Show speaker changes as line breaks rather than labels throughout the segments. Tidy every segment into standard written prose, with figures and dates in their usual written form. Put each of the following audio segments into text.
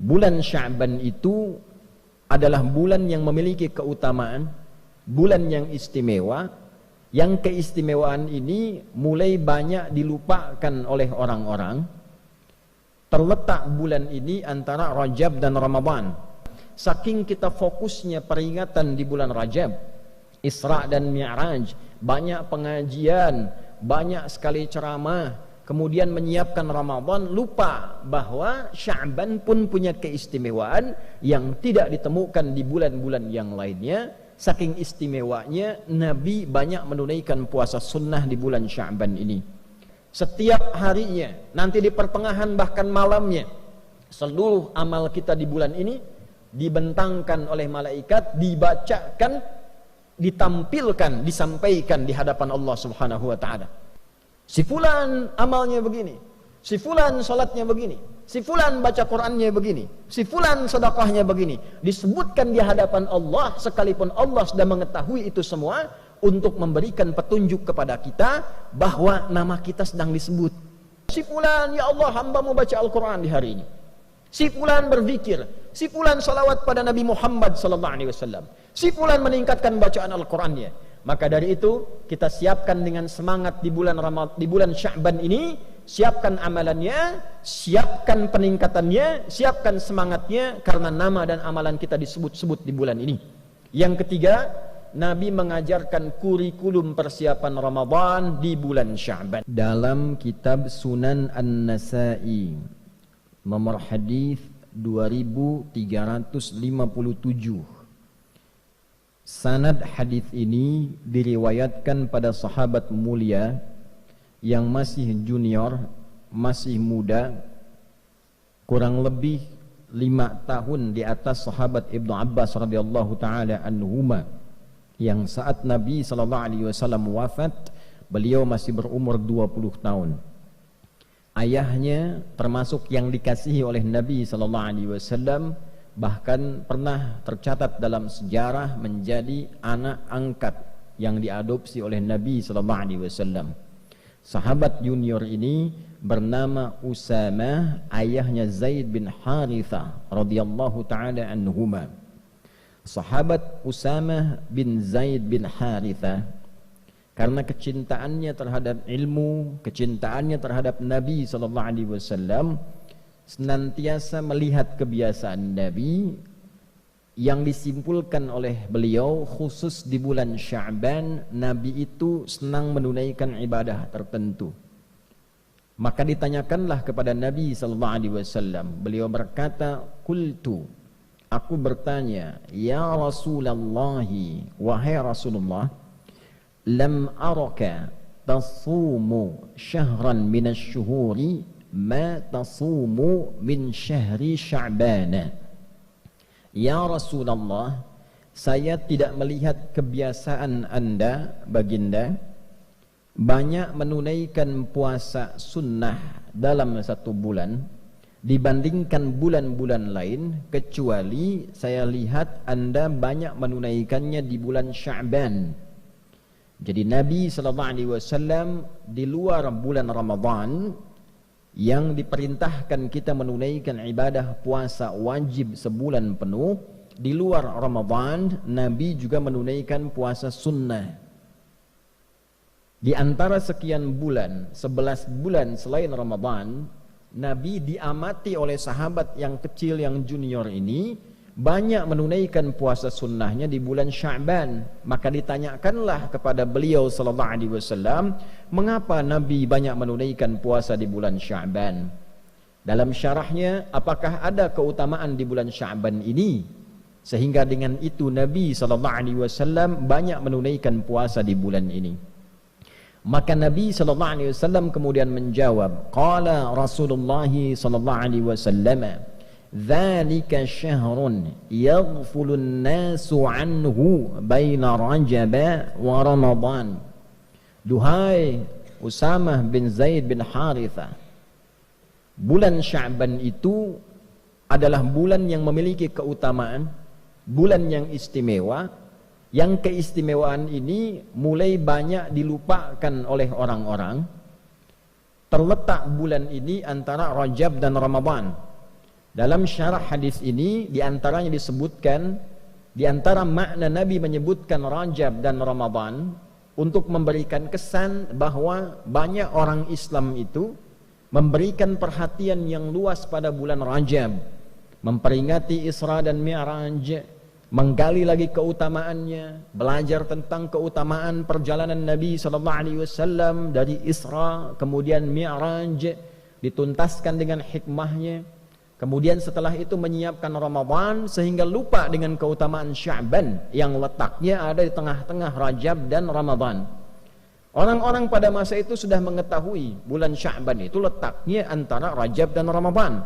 Bulan Sya'ban itu adalah bulan yang memiliki keutamaan, bulan yang istimewa, yang keistimewaan ini mulai banyak dilupakan oleh orang-orang. Terletak bulan ini antara Rajab dan Ramadan. Saking kita fokusnya peringatan di bulan Rajab, Isra dan Mi'raj, banyak pengajian, banyak sekali ceramah, kemudian menyiapkan Ramadan, lupa bahwa Sya'ban pun punya keistimewaan yang tidak ditemukan di bulan-bulan yang lainnya. Saking istimewanya, Nabi banyak menunaikan puasa sunnah di bulan Sya'ban ini. Setiap harinya, nanti di pertengahan bahkan malamnya, seluruh amal kita di bulan ini dibentangkan oleh malaikat, dibacakan, ditampilkan, disampaikan di hadapan Allah Subhanahu wa taala. Si fulan amalnya begini, si fulan salatnya begini, si fulan baca Qur'annya begini, si fulan sedekahnya begini. Disebutkan di hadapan Allah sekalipun Allah sudah mengetahui itu semua untuk memberikan petunjuk kepada kita bahwa nama kita sedang disebut. Si fulan, ya Allah, hamba-Mu baca Al-Qur'an di hari ini. Si fulan berzikir, si fulan salawat pada Nabi Muhammad sallallahu alaihi wasallam. Si fulan meningkatkan bacaan Al-Qur'annya. Maka dari itu kita siapkan dengan semangat di bulan Sya'ban ini, siapkan amalannya, siapkan peningkatannya, siapkan semangatnya, karena nama dan amalan kita disebut-sebut di bulan ini. Yang ketiga, Nabi mengajarkan kurikulum persiapan Ramadan di bulan Sya'ban. Dalam kitab Sunan An-Nasa'i nomor hadis 2357, sanad hadis ini diriwayatkan pada sahabat mulia yang masih junior, masih muda, kurang lebih 5 tahun di atas sahabat Ibnu Abbas radhiyallahu taala anhuma, yang saat Nabi sallallahu alaihi wasallam wafat, beliau masih berumur 20 tahun. Ayahnya termasuk yang dikasihi oleh Nabi sallallahu alaihi wasallam, bahkan pernah tercatat dalam sejarah menjadi anak angkat yang diadopsi oleh Nabi sallallahu alaihi wasallam. Sahabat junior ini bernama Usamah, ayahnya Zaid bin Harithah radhiyallahu taala anhuma. Sahabat Usamah bin Zaid bin Harithah, karena kecintaannya terhadap ilmu, kecintaannya terhadap Nabi sallallahu alaihi wasallam, senantiasa melihat kebiasaan Nabi yang disimpulkan oleh beliau, khusus di bulan Sya'ban, Nabi itu senang menunaikan ibadah tertentu. Maka ditanyakanlah kepada Nabi sallallahu alaihi wasallam, beliau berkata, "Qultu," aku bertanya, "Ya Rasulullah, wahai Rasulullah, lam araka tasumu syahran minasy-syuhuri ma tasumu min syahri Sya'ban." Ya Rasulullah, saya tidak melihat kebiasaan Anda, baginda, banyak menunaikan puasa sunnah dalam satu bulan dibandingkan bulan-bulan lain, kecuali saya lihat Anda banyak menunaikannya di bulan Sya'ban. Jadi Nabi sallallahu alaihi wasallam di luar bulan Ramadan yang diperintahkan kita menunaikan ibadah puasa wajib sebulan penuh, di luar Ramadan Nabi juga menunaikan puasa sunnah. Di antara sekian bulan, 11 bulan selain Ramadan, Nabi diamati oleh sahabat yang kecil, yang junior ini banyak menunaikan puasa sunnahnya di bulan Sya'ban. Maka ditanyakanlah kepada beliau sallallahu alaihi wasallam, mengapa Nabi banyak menunaikan puasa di bulan Sya'ban? Dalam syarahnya, apakah ada keutamaan di bulan Sya'ban ini sehingga dengan itu Nabi sallallahu alaihi wasallam banyak menunaikan puasa di bulan ini? Maka Nabi sallallahu alaihi wasallam kemudian menjawab, qala Rasulullah sallallahu alaihi wasallam, dzalika syahrun yaghfulun nasu anhu baina Rajab wa Ramadan. Duhai Usamah bin Zaid bin Harithah, bulan Sya'ban itu adalah bulan yang memiliki keutamaan, bulan yang istimewa, yang keistimewaan ini mulai banyak dilupakan oleh orang-orang. Terletak bulan ini antara Rajab dan Ramadan. Dalam syarah hadis ini diantaranya disebutkan, diantara makna Nabi menyebutkan Rajab dan Ramadan untuk memberikan kesan bahwa banyak orang Islam itu memberikan perhatian yang luas pada bulan Rajab, memperingati Isra dan Mi'raj, menggali lagi keutamaannya, belajar tentang keutamaan perjalanan Nabi SAW dari Isra kemudian Mi'raj, dituntaskan dengan hikmahnya. Kemudian setelah itu menyiapkan Ramadan sehingga lupa dengan keutamaan Sya'ban yang letaknya ada di tengah-tengah Rajab dan Ramadan. Orang-orang pada masa itu sudah mengetahui bulan Sya'ban itu letaknya antara Rajab dan Ramadan.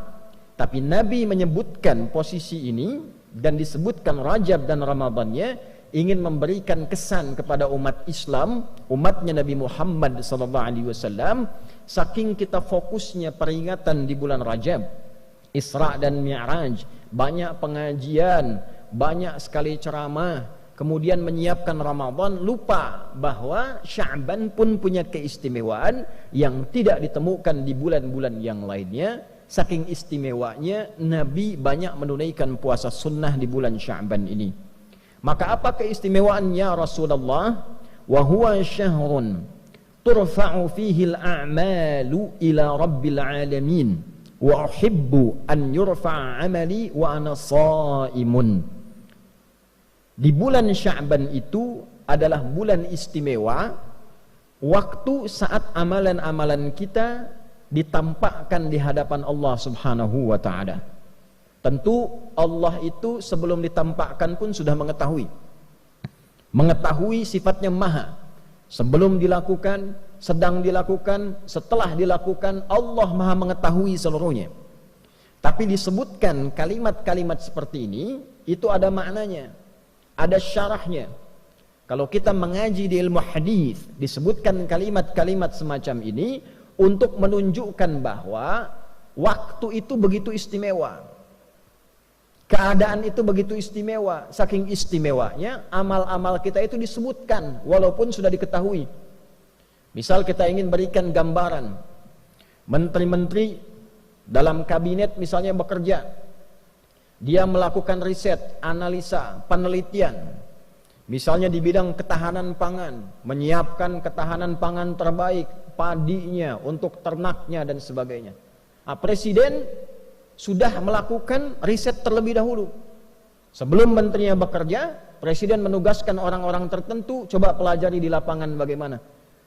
Tapi Nabi menyebutkan posisi ini dan disebutkan Rajab dan Ramadannya ingin memberikan kesan kepada umat Islam, umatnya Nabi Muhammad SAW, saking kita fokusnya peringatan di bulan Rajab, Isra dan Mi'raj, banyak pengajian, banyak sekali ceramah, kemudian menyiapkan Ramadan, lupa bahwa Sya'ban pun punya keistimewaan yang tidak ditemukan di bulan-bulan yang lainnya. Saking istimewanya Nabi banyak menunaikan puasa sunnah di bulan Sya'ban ini. Maka apa keistimewaannya Rasulullah? Wa huwa syahrun turfa'u fihi al-a'malu ila rabbil alamin wa uhibbu an yurfa'a amali wa ana shaimun. Di bulan Sya'ban itu adalah bulan istimewa, waktu saat amalan-amalan kita ditampakkan di hadapan Allah Subhanahu wa ta'ala. Tentu Allah itu sebelum ditampakkan pun sudah mengetahui sifatnya maha. Sebelum dilakukan, sedang dilakukan, setelah dilakukan, Allah maha mengetahui seluruhnya. Tapi disebutkan kalimat-kalimat seperti ini, itu ada maknanya, ada syarahnya. Kalau kita mengaji di ilmu hadis, disebutkan kalimat-kalimat semacam ini untuk menunjukkan bahwa waktu itu begitu istimewa, keadaan itu begitu istimewa. Saking istimewanya amal-amal kita itu disebutkan walaupun sudah diketahui. Misal kita ingin berikan gambaran, menteri-menteri dalam kabinet misalnya bekerja, dia melakukan riset, analisa, penelitian, misalnya di bidang ketahanan pangan, menyiapkan ketahanan pangan terbaik, padinya, untuk ternaknya dan sebagainya. Nah, presiden sudah melakukan riset terlebih dahulu. Sebelum menterinya bekerja, presiden menugaskan orang-orang tertentu, coba pelajari di lapangan bagaimana.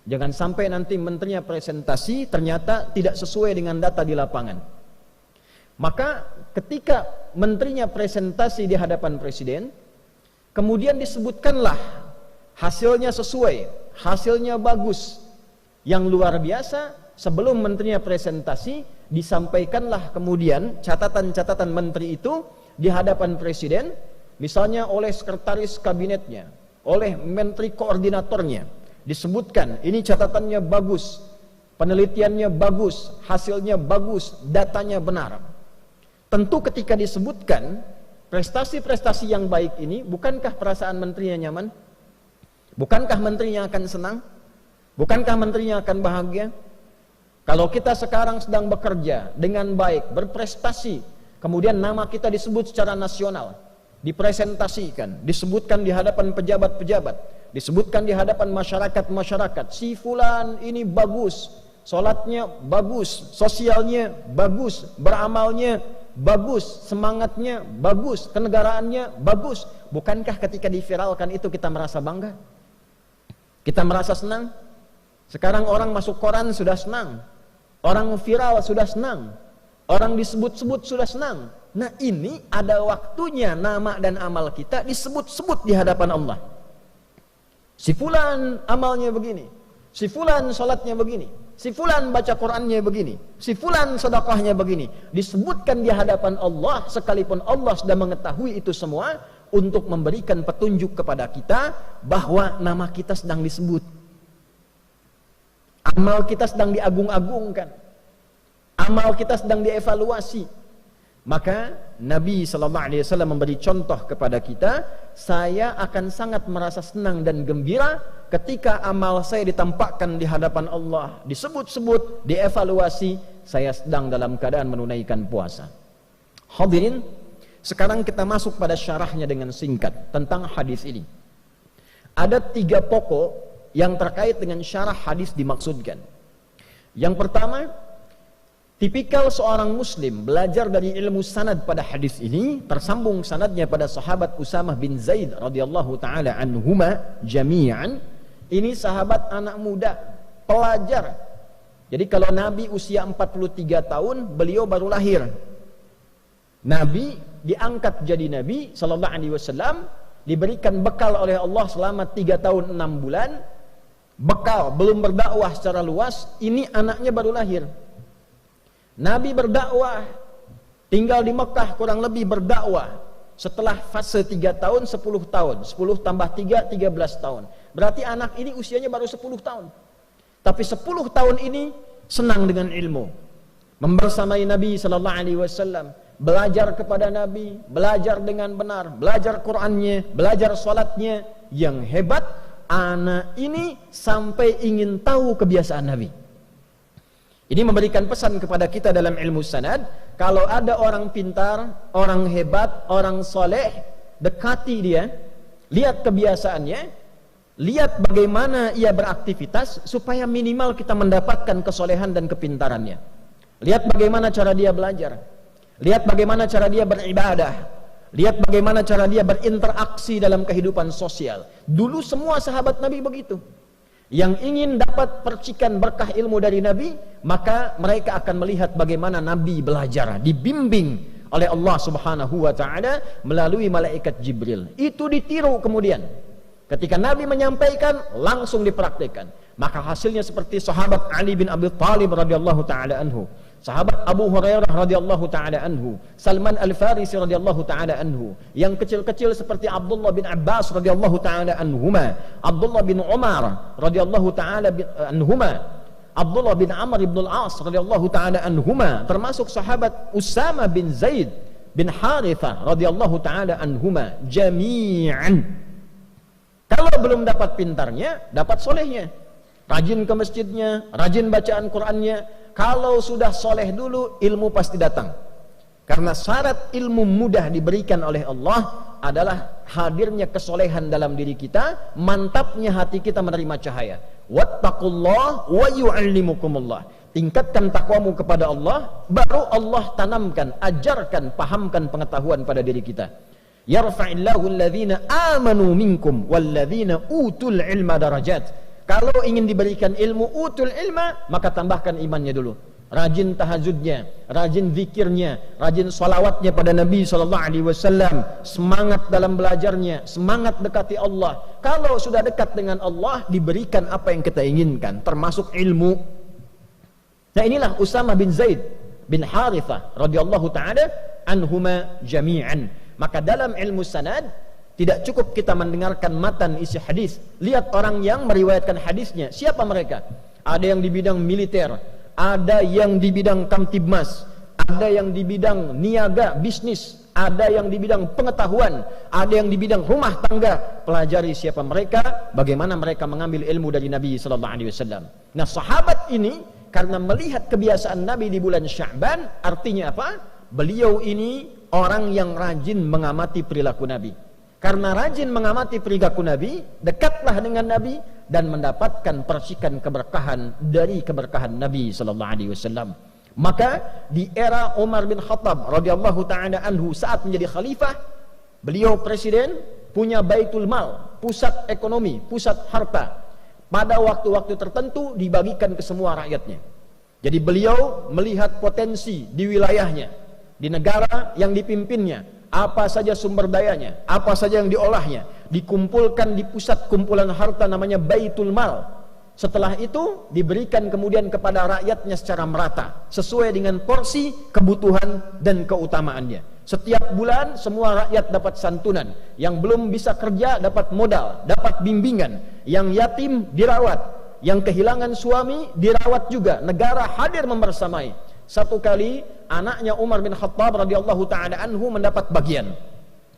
Jangan sampai nanti menterinya presentasi ternyata tidak sesuai dengan data di lapangan. Maka ketika menterinya presentasi di hadapan presiden, kemudian disebutkanlah hasilnya sesuai, hasilnya bagus, yang luar biasa. Sebelum menterinya presentasi, disampaikanlah kemudian catatan-catatan menteri itu di hadapan presiden, misalnya oleh sekretaris kabinetnya, oleh menteri koordinatornya. Disebutkan, ini catatannya bagus, penelitiannya bagus, hasilnya bagus, datanya benar. Tentu ketika disebutkan prestasi-prestasi yang baik ini, bukankah perasaan menterinya nyaman? Bukankah menterinya akan senang? Bukankah menterinya akan bahagia? Kalau kita sekarang sedang bekerja dengan baik, berprestasi, kemudian nama kita disebut secara nasional, dipresentasikan, disebutkan di hadapan pejabat-pejabat, disebutkan di hadapan masyarakat-masyarakat, si fulan ini bagus, sholatnya bagus, sosialnya bagus, beramalnya bagus, semangatnya bagus, kenegaraannya bagus. Bukankah ketika diviralkan itu kita merasa bangga? Kita merasa senang? Sekarang orang masuk koran sudah senang, orang viral sudah senang, orang disebut-sebut sudah senang. Nah, ini ada waktunya nama dan amal kita disebut-sebut di hadapan Allah. Si fulan amalnya begini, si fulan salatnya begini, si fulan baca Qur'annya begini, si fulan sedekahnya begini. Disebutkan di hadapan Allah, sekalipun Allah sudah mengetahui itu semua, untuk memberikan petunjuk kepada kita bahwa nama kita sedang disebut, amal kita sedang diagung-agungkan, amal kita sedang dievaluasi. Maka Nabi SAW memberi contoh kepada kita, saya akan sangat merasa senang dan gembira ketika amal saya ditampakkan di hadapan Allah, disebut-sebut, dievaluasi, saya sedang dalam keadaan menunaikan puasa. Hadirin, sekarang kita masuk pada syarahnya dengan singkat tentang hadis ini. Ada 3 pokok yang terkait dengan syarah hadis dimaksudkan. Yang pertama, tipikal seorang muslim belajar dari ilmu sanad pada hadis ini, tersambung sanadnya pada sahabat Usamah bin Zaid radhiyallahu taala anhuma jami'an. Ini sahabat anak muda, pelajar. Jadi kalau Nabi usia 43 tahun, beliau baru lahir. Nabi diangkat jadi Nabi sallallahu alaihi wasallam, diberikan bekal oleh Allah selama 3 tahun 6 bulan. Bekal, belum berdakwah secara luas, ini anaknya baru lahir. Nabi berdakwah, tinggal di Mekah kurang lebih berdakwah. Setelah fase 3 tahun, 10 tahun. 10 tambah 3, 13 tahun. Berarti anak ini usianya baru 10 tahun. Tapi 10 tahun ini senang dengan ilmu. Membersamai Nabi sallallahu alaihi wasallam, belajar kepada Nabi, belajar dengan benar, belajar Qur'annya, belajar salatnya. Yang hebat, anak ini sampai ingin tahu kebiasaan Nabi. Ini memberikan pesan kepada kita dalam ilmu sanad, kalau ada orang pintar, orang hebat, orang soleh, dekati dia, lihat kebiasaannya, lihat bagaimana ia beraktivitas, supaya minimal kita mendapatkan kesolehan dan kepintarannya. Lihat bagaimana cara dia belajar, lihat bagaimana cara dia beribadah, lihat bagaimana cara dia berinteraksi dalam kehidupan sosial. Dulu semua sahabat Nabi begitu. Yang ingin dapat percikan berkah ilmu dari Nabi, maka mereka akan melihat bagaimana Nabi belajar, dibimbing oleh Allah Subhanahu wa taala melalui malaikat Jibril. Itu ditiru kemudian. Ketika Nabi menyampaikan, langsung dipraktikkan. Maka hasilnya seperti sahabat Ali bin Abi Thalib radhiyallahu taala anhu, sahabat Abu Hurairah radhiyallahu taala anhu, Salman Al-Farisi radhiyallahu taala anhu, yang kecil-kecil seperti Abdullah bin Abbas radhiyallahu taala anhuma, Abdullah bin Umar radhiyallahu taala anhuma, Abdullah bin Amr bin Al-As radhiyallahu taala anhuma, termasuk sahabat Usama bin Zaid bin Harithah radhiyallahu taala anhuma jami'an. Kalau belum dapat pintarnya, dapat solehnya. Rajin ke masjidnya, rajin bacaan Qur'annya. Kalau sudah soleh dulu, ilmu pasti datang. Karena syarat ilmu mudah diberikan oleh Allah adalah hadirnya kesolehan dalam diri kita, mantapnya hati kita menerima cahaya. Wattaqullah wa yu'allimukumullah. Tingkatkan takwamu kepada Allah, baru Allah tanamkan, ajarkan, pahamkan pengetahuan pada diri kita. Yarfa'illahu alladhina amanu minkum walladhina utul ilma darajat. Kalau ingin diberikan ilmu utul ilma, maka tambahkan imannya dulu. Rajin tahajudnya, rajin zikirnya, rajin salawatnya pada Nabi SAW, semangat dalam belajarnya, semangat dekati Allah. Kalau sudah dekat dengan Allah, diberikan apa yang kita inginkan, termasuk ilmu. Nah, inilah Usamah bin Zaid bin Harithah radhiyallahu taala anhuma jami'an. Maka dalam ilmu sanad tidak cukup kita mendengarkan matan isi hadis. Lihat orang yang meriwayatkan hadisnya, siapa mereka? Ada yang di bidang militer, ada yang di bidang kamtibmas, ada yang di bidang niaga, bisnis, ada yang di bidang pengetahuan, ada yang di bidang rumah tangga. Pelajari siapa mereka, bagaimana mereka mengambil ilmu dari Nabi sallallahu alaihi wasallam. Nah, sahabat ini karena melihat kebiasaan Nabi di bulan Sya'ban, artinya apa? Beliau ini orang yang rajin mengamati perilaku Nabi. Karena rajin mengamati perilaku Nabi, dekatlah dengan Nabi dan mendapatkan percikan keberkahan dari keberkahan Nabi sallallahu alaihi wasallam. Maka di era Umar bin Khattab radhiyallahu taala anhu saat menjadi khalifah, beliau presiden, punya Baitul Mal, pusat ekonomi, pusat harta. Pada waktu-waktu tertentu dibagikan ke semua rakyatnya. Jadi beliau melihat potensi di wilayahnya, di negara yang dipimpinnya, apa saja sumber dayanya, apa saja yang diolahnya, dikumpulkan di pusat kumpulan harta namanya Baitul Mal. Setelah itu diberikan kemudian kepada rakyatnya secara merata, sesuai dengan porsi, kebutuhan dan keutamaannya. Setiap bulan semua rakyat dapat santunan, yang belum bisa kerja dapat modal, dapat bimbingan, yang yatim dirawat, yang kehilangan suami dirawat juga, negara hadir membersamai. Satu kali anaknya Umar bin Khattab radhiyallahu taala anhu mendapat bagian.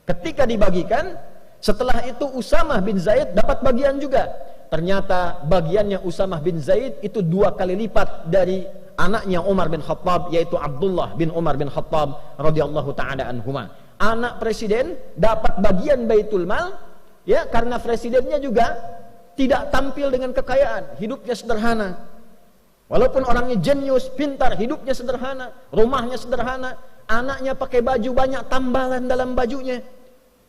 Ketika dibagikan, setelah itu Usamah bin Zaid dapat bagian juga. Ternyata bagiannya Usamah bin Zaid itu 2 kali lipat dari anaknya Umar bin Khattab, yaitu Abdullah bin Umar bin Khattab radhiyallahu taala anhuma. Anak presiden dapat bagian Baitul Mal, ya, karena presidennya juga tidak tampil dengan kekayaan, hidupnya sederhana. Walaupun orangnya jenius, pintar, hidupnya sederhana, rumahnya sederhana, anaknya pakai baju banyak tambalan dalam bajunya.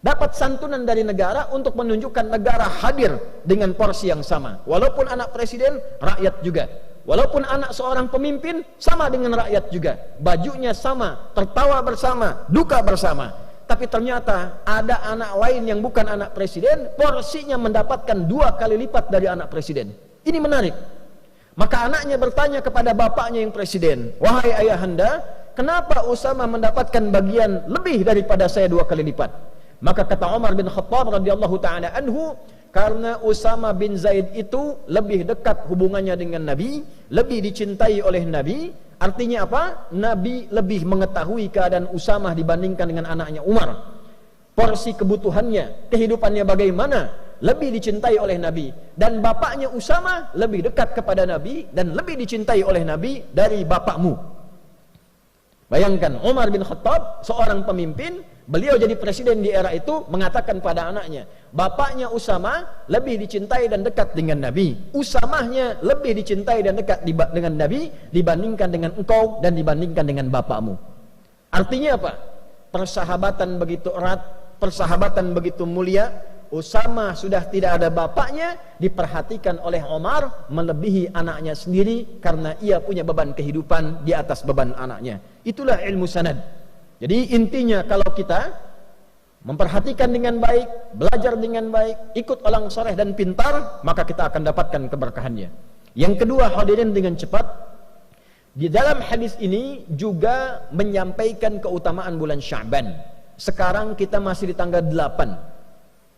Dapat santunan dari negara untuk menunjukkan negara hadir dengan porsi yang sama. Walaupun anak presiden, rakyat juga. Walaupun anak seorang pemimpin, sama dengan rakyat juga. Bajunya sama, tertawa bersama, duka bersama. Tapi ternyata ada anak lain yang bukan anak presiden, porsinya mendapatkan 2 kali lipat dari anak presiden. Ini menarik. Maka anaknya bertanya kepada bapaknya yang presiden, "Wahai ayahanda, kenapa Usama mendapatkan bagian lebih daripada saya 2 kali lipat?" Maka kata Umar bin Khattab radhiyallahu taala anhu, karena Usama bin Zaid itu lebih dekat hubungannya dengan Nabi, lebih dicintai oleh Nabi. Artinya apa? Nabi lebih mengetahui keadaan Usama dibandingkan dengan anaknya Umar. Porsi kebutuhannya, kehidupannya bagaimana, lebih dicintai oleh Nabi. Dan bapaknya Usama lebih dekat kepada Nabi dan lebih dicintai oleh Nabi dari bapakmu. Bayangkan, Umar bin Khattab, seorang pemimpin, beliau jadi presiden di era itu, mengatakan pada anaknya, bapaknya Usama lebih dicintai dan dekat dengan Nabi. Usamahnya lebih dicintai dan dekat dengan Nabi dibandingkan dengan engkau dan dibandingkan dengan bapakmu. Artinya apa? Persahabatan begitu erat, persahabatan begitu mulia. Usama sudah tidak ada bapaknya, diperhatikan oleh Umar melebihi anaknya sendiri karena ia punya beban kehidupan di atas beban anaknya. Itulah ilmu sanad. Jadi intinya, kalau kita memperhatikan dengan baik, belajar dengan baik, ikut orang soleh dan pintar, maka kita akan dapatkan keberkahannya. Yang kedua, hadirin dengan cepat, di dalam hadis ini juga menyampaikan keutamaan bulan Sya'ban. Sekarang kita masih di tanggal 8.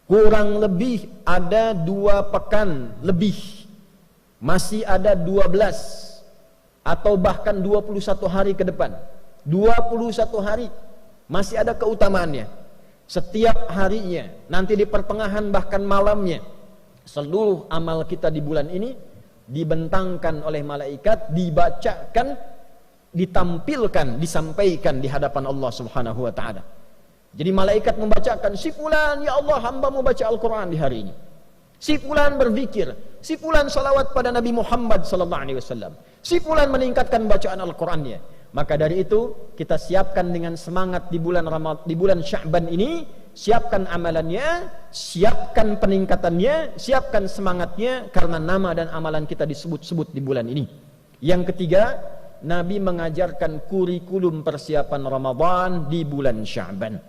Kurang lebih ada 2 pekan lebih, masih ada 12 atau bahkan 21 hari ke depan. 21 hari masih ada keutamaannya. Setiap harinya, nanti di pertengahan bahkan malamnya, seluruh amal kita di bulan ini dibentangkan oleh malaikat, dibacakan, ditampilkan, disampaikan di hadapan Allah Subhanahu wa taala. Jadi malaikat membacakan, si fulan, ya Allah, hamba-Mu baca Al-Quran di hari ini. Si fulan berzikir, si fulan salawat pada Nabi Muhammad sallallahu alaihi wasallam. Si fulan meningkatkan bacaan Al-Qurannya. Maka dari itu kita siapkan dengan semangat di bulan Sya'ban ini, siapkan amalannya, siapkan peningkatannya, siapkan semangatnya, karena nama dan amalan kita disebut-sebut di bulan ini. Yang ketiga, Nabi mengajarkan kurikulum persiapan Ramadan di bulan Sya'ban.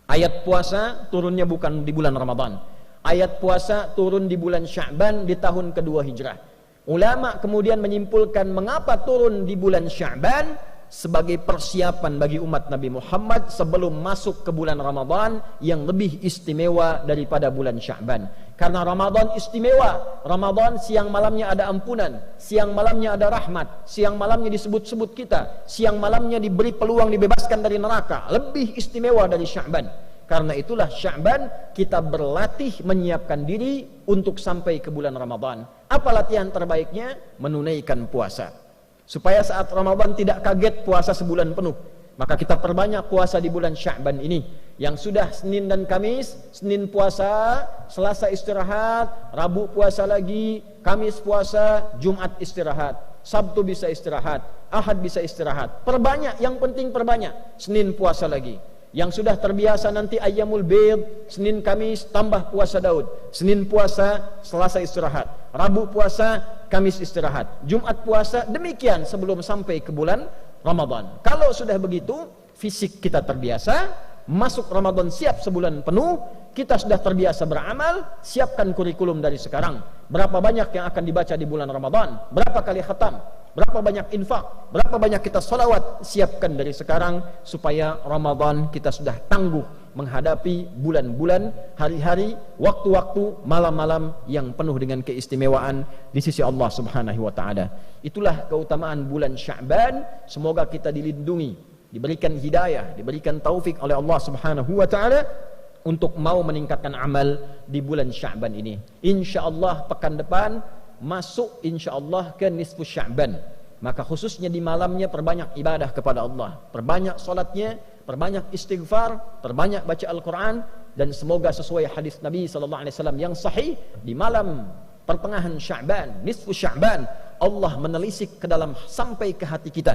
Ayat puasa turunnya bukan di bulan Ramadan. Ayat puasa turun di bulan Sya'ban di tahun kedua Hijrah. Ulama kemudian menyimpulkan mengapa turun di bulan Sya'ban, sebagai persiapan bagi umat Nabi Muhammad sebelum masuk ke bulan Ramadan yang lebih istimewa daripada bulan Sya'ban. Karena Ramadan istimewa. Ramadan siang malamnya ada ampunan, siang malamnya ada rahmat, siang malamnya disebut-sebut kita, siang malamnya diberi peluang dibebaskan dari neraka. Lebih istimewa dari Sya'ban. Karena itulah Sya'ban kita berlatih menyiapkan diri untuk sampai ke bulan Ramadan. Apa latihan terbaiknya? Menunaikan puasa. Supaya saat Ramadan tidak kaget puasa sebulan penuh. Maka kita perbanyak puasa di bulan Sya'ban ini. Yang sudah Senin dan Kamis, Senin puasa, Selasa istirahat, Rabu puasa lagi, Kamis puasa, Jumat istirahat, Sabtu bisa istirahat, Ahad bisa istirahat. Perbanyak, yang penting perbanyak. Senin puasa lagi. Yang sudah terbiasa nanti Ayyamul Bid, Senin Kamis tambah puasa Daud. Senin puasa, Selasa istirahat, Rabu puasa, Kamis istirahat, Jumat puasa, demikian sebelum sampai ke bulan Ramadan. Kalau sudah begitu, fisik kita terbiasa, masuk Ramadan siap sebulan penuh, kita sudah terbiasa beramal, siapkan kurikulum dari sekarang. Berapa banyak yang akan dibaca di bulan Ramadan? Berapa kali khatam? Berapa banyak infak? Berapa banyak kita salawat? Siapkan dari sekarang supaya Ramadan kita sudah tangguh menghadapi bulan-bulan, hari-hari, waktu-waktu, malam-malam yang penuh dengan keistimewaan di sisi Allah Subhanahu wa taala. Itulah keutamaan bulan Sya'ban. Semoga kita dilindungi, diberikan hidayah, diberikan taufik oleh Allah Subhanahu wa taala untuk mau meningkatkan amal di bulan Sya'ban ini. Insyaallah pekan depan masuk insyaallah ke nisfu Sya'ban. Maka khususnya di malamnya perbanyak ibadah kepada Allah, perbanyak salatnya, perbanyak istighfar, perbanyak baca Al-Quran, dan semoga sesuai hadis Nabi SAW yang sahih, di malam pertengahan Sya'ban, nisfu Sya'ban, Allah menelisik ke dalam sampai ke hati kita.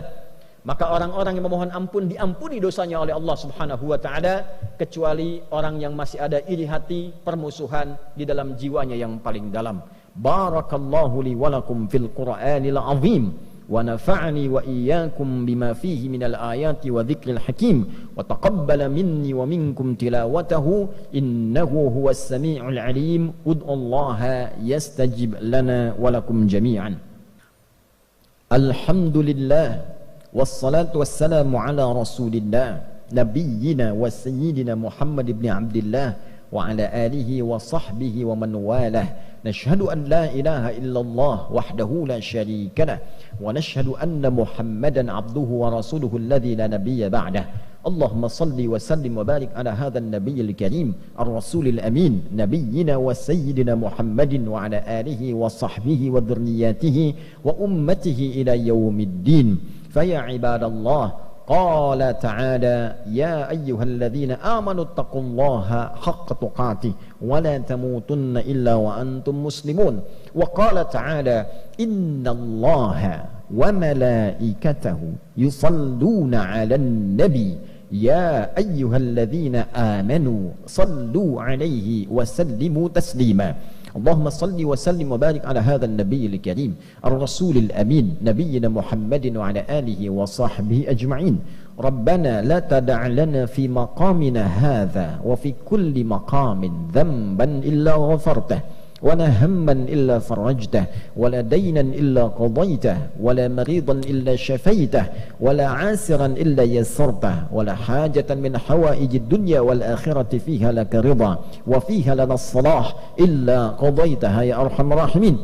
Maka orang-orang yang memohon ampun diampuni dosanya oleh Allah Subhanahu wa taala, kecuali orang yang masih ada iri hati, permusuhan di dalam jiwanya yang paling dalam. Barakallahu li wa lakum fil Qur'anil azim wa nafa'ani wa iyyakum bima fihi minal ayati wa dzikril hakim wa taqabbala minni wa minkum tilawatahu innahu huwas samiul alim. Ud'ullaha yastajib lana wa lakum jami'an. Alhamdulillah wassalatu wassalamu ala rasulillah nabiyyina wa sayyidina Muhammad ibn Abdillah wa ala alihi wa sahbihi wa man walah. Nashhadu an la ilaha illallah wahdahu la syarika lah wa nashhadu anna Muhammadan abduhu wa rasuluhu alladhi la nabiyya ba'dah. Allahumma salli wa sallim wa barik ala hadzal nabiyil karim ar-rasulil amin nabiyyina wa sayyidina Muhammadin wa ala alihi wa sahbihi wa dhurriyyatihi wa ummatihi ila yaumiddin. Fa ya ibadallah, qala ta'ala ya ayyuhalladzina amanu taqullaha haqqa tuqatih wa la tamutunna illa wa antum muslimun. Wa qala ta'ala innallaha wa malaikatahu yusalluna 'alan nabi ya ayyuhalladzina amanu sallu 'alaihi wa sallimu taslima. Allahumma salli wa sallim wa barik ala hadzal nabiyil karim ar-rasulil amin nabiyyina Muhammadin wa ala alihi wa sahbihi ajma'in. Rabbana la tada' lana fi maqamina hadza wa fi kulli maqamin dhanban illa ghafartah ولا هما إلا فرجته ولا دينا إلا قضيته ولا مريضا إلا شفيته ولا عاسرا إلا يسرته ولا حاجة من حوائج الدنيا والآخرة فيها لك رضا وفيها لنا الصلاح إلا قضيتها يا أرحم الراحمين.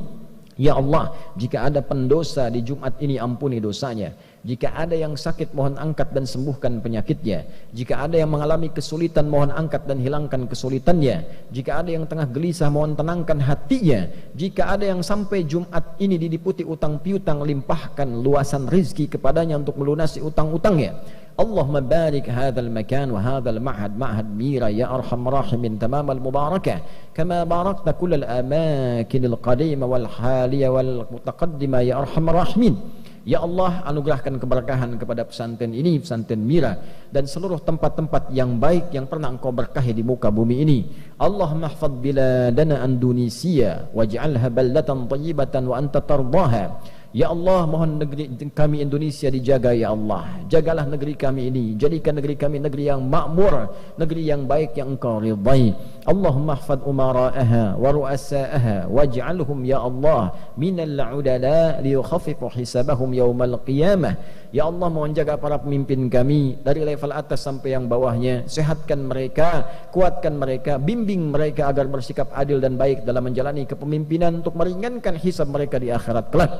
Ya Allah, jika ada pendosa di Jumat ini ampuni dosanya. Jika ada yang sakit mohon angkat dan sembuhkan penyakitnya. Jika ada yang mengalami kesulitan mohon angkat dan hilangkan kesulitannya. Jika ada yang tengah gelisah mohon tenangkan hatinya. Jika ada yang sampai Jumat ini diliputi utang piutang, limpahkan luasan rizki kepadanya untuk melunasi utang-utangnya. Allahumma barik hadzal makan wa hadzal ma'had ma'had mira ya arhamar rahimin tamam al mubarakah kama barakta kullal amakinil qadimah wal haliyah wal mutaqaddimah ya arhamar rahimin. Ya Allah, anugerahkan keberkahan kepada pesantren ini, pesantren Mira, dan seluruh tempat-tempat yang baik yang pernah Engkau berkahi di muka bumi ini. Allahumma hafadz biladana Indonesia waj'alha baldatan thayyibatan wa anta tardaha. Ya Allah, mohon negeri kami Indonesia dijaga ya Allah. Jagalah negeri kami ini, jadikan negeri kami negeri yang makmur, negeri yang baik yang Engkau ridai. Allahumma hafadz umara'aha wa ru'asa'aha waj'alhum ya Allah minal 'udala liyukhaffifu hisabahum yaumal qiyamah. Ya Allah, mohon jaga para pemimpin kami dari level atas sampai yang bawahnya. Sehatkan mereka, kuatkan mereka, bimbing mereka agar bersikap adil dan baik dalam menjalani kepemimpinan untuk meringankan hisab mereka di akhirat kelak.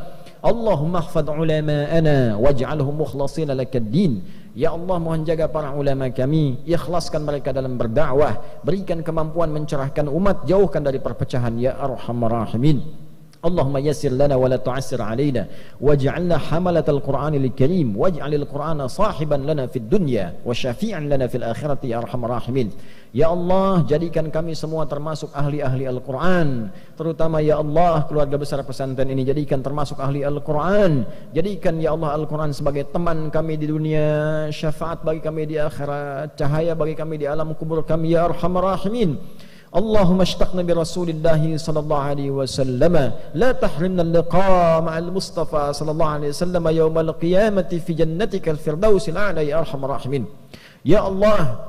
Allahumma hafadz ulama'ana waj'alhum mukhlashina lakad-din. Ya Allah, mohon jaga para ulama kami, ikhlaskan mereka dalam berdakwah, berikan kemampuan mencerahkan umat, jauhkan dari perpecahan ya arhamar rahimin. Allahumma yassir lana wa la tu'assir alaina waj'alna hamalatal Qur'anil karim waj'alil Qur'ana sahiban lana fid dunya wa syafi'an lana fil akhirati ya arhamar rahimin. Ya Allah, jadikan kami semua termasuk ahli-ahli Al-Quran, terutama ya Allah keluarga besar pesantren ini jadikan termasuk ahli Al-Quran. Jadikan ya Allah Al-Quran sebagai teman kami di dunia, syafaat bagi kami di akhirat, cahaya bagi kami di alam kubur kami ya arhamar rahimin. Allahumma ashtaqna bi Rasulillah sallallahu alaihi wasallam la tahrimna al-liqa ma'al Mustafa sallallahu alaihi wasallam yaumal qiyamati fi jannatikal firdausil a'la ya arhamar rahimin. Ya Allah,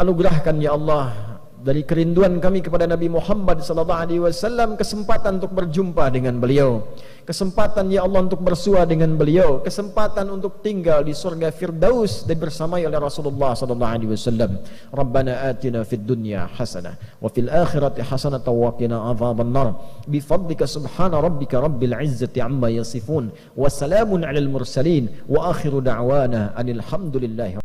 anugerahkan ya Allah dari kerinduan kami kepada Nabi Muhammad sallallahu alaihi wasallam kesempatan untuk berjumpa dengan beliau, kesempatan ya Allah untuk bersua dengan beliau, kesempatan untuk tinggal di surga Firdaus dan bersamai oleh Rasulullah sallallahu alaihi wasallam. Rabbana atina fid dunya hasanah wa fil akhirati hasanah wa qina adzaban nar bi fadlika subhana rabbika rabbil izzati amma yasifun wa salamun alal mursalin wa akhiru da'wana anil hamdulillahi